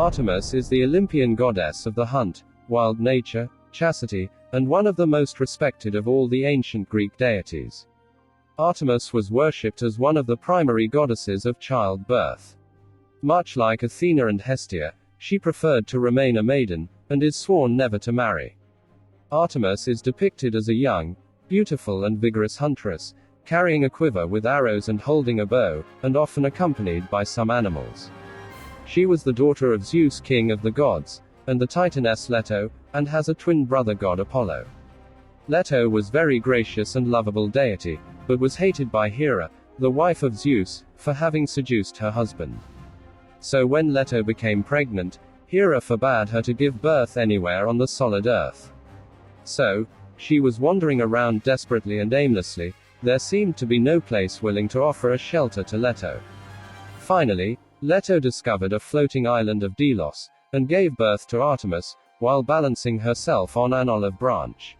Artemis is the Olympian goddess of the hunt, wild nature, chastity, and one of the most respected of all the ancient Greek deities. Artemis was worshipped as one of the primary goddesses of childbirth. Much like Athena and Hestia, she preferred to remain a maiden, and is sworn never to marry. Artemis is depicted as a young, beautiful and vigorous huntress, carrying a quiver with arrows and holding a bow, and often accompanied by some animals. She was the daughter of Zeus, king of the gods, and the Titaness Leto, and has a twin brother god Apollo. Leto was very gracious and lovable deity, but was hated by Hera, the wife of Zeus, for having seduced her husband. So when Leto became pregnant, Hera forbade her to give birth anywhere on the solid earth. So, she was wandering around desperately and aimlessly. There seemed to be no place willing to offer a shelter to Leto. Finally, Leto discovered a floating island of Delos, and gave birth to Artemis, while balancing herself on an olive branch.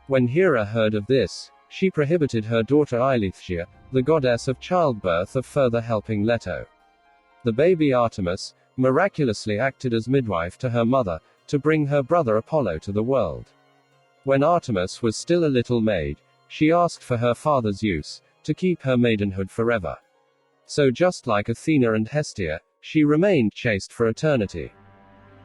When Hera heard of this, she prohibited her daughter Eileithyia, the goddess of childbirth, of further helping Leto. The baby Artemis miraculously acted as midwife to her mother, to bring her brother Apollo to the world. When Artemis was still a little maid, she asked for her father Zeus to keep her maidenhood forever. So just like Athena and Hestia, she remained chaste for eternity.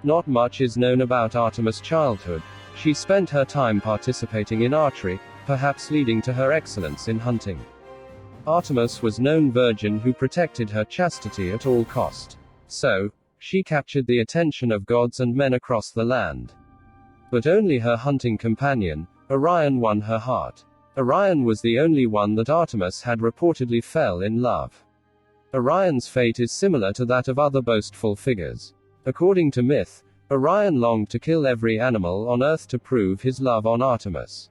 Not much is known about Artemis' childhood. She spent her time participating in archery, perhaps leading to her excellence in hunting. Artemis was known virgin who protected her chastity at all cost. So, she captured the attention of gods and men across the land. But only her hunting companion, Orion, won her heart. Orion was the only one that Artemis had reportedly fell in love. Orion's fate is similar to that of other boastful figures. According to myth, Orion longed to kill every animal on earth to prove his love on Artemis.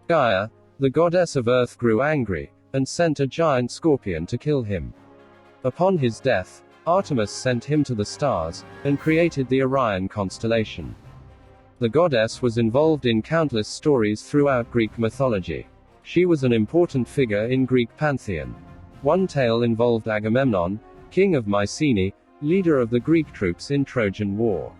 Gaia, the goddess of earth, grew angry, and sent a giant scorpion to kill him. Upon his death, Artemis sent him to the stars, and created the Orion constellation. The goddess was involved in countless stories throughout Greek mythology. She was an important figure in Greek pantheon. One tale involved Agamemnon, king of Mycenae, leader of the Greek troops in Trojan War.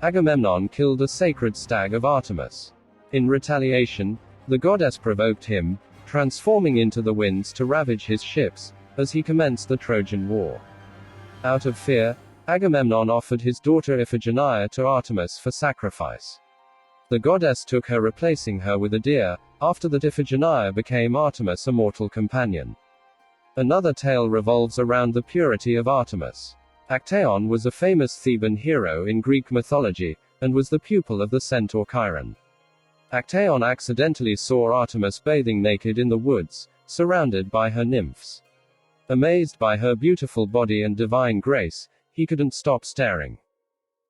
Agamemnon killed a sacred stag of Artemis. In retaliation, the goddess provoked him, transforming into the winds to ravage his ships, as he commenced the Trojan War. Out of fear, Agamemnon offered his daughter Iphigenia to Artemis for sacrifice. The goddess took her, replacing her with a deer. After that, Iphigenia became Artemis' immortal companion. Another tale revolves around the purity of Artemis. Actaeon was a famous Theban hero in Greek mythology, and was the pupil of the centaur Chiron. Actaeon accidentally saw Artemis bathing naked in the woods, surrounded by her nymphs. Amazed by her beautiful body and divine grace, he couldn't stop staring.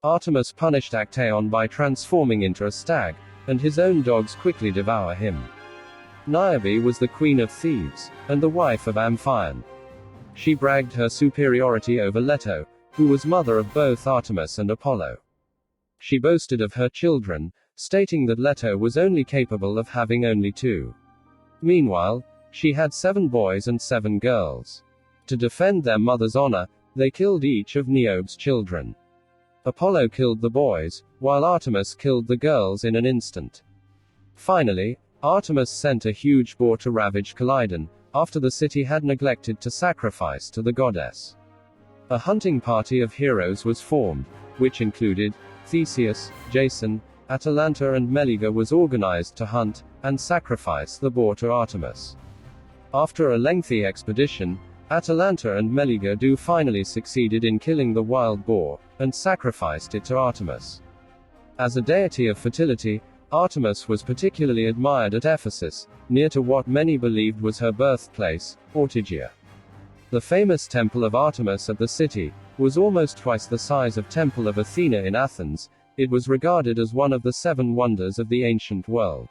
Artemis punished Actaeon by transforming into a stag, and his own dogs quickly devour him. Niobe was the queen of Thebes, and the wife of Amphion. She bragged her superiority over Leto, who was mother of both Artemis and Apollo. She boasted of her children, stating that Leto was only capable of having only 2. Meanwhile, she had 7 boys and 7 girls. To defend their mother's honor, they killed each of Niobe's children. Apollo killed the boys, while Artemis killed the girls in an instant. Finally, Artemis sent a huge boar to ravage Calydon, after the city had neglected to sacrifice to the goddess. A hunting party of heroes was formed, which included Theseus, Jason, Atalanta and Meleager was organized to hunt and sacrifice the boar to Artemis. After a lengthy expedition, Atalanta and Meleager finally succeeded in killing the wild boar, and sacrificed it to Artemis. As a deity of fertility, Artemis was particularly admired at Ephesus, near to what many believed was her birthplace, Ortygia. The famous temple of Artemis at the city was almost twice the size of Temple of Athena in Athens. It was regarded as one of the 7 wonders of the ancient world.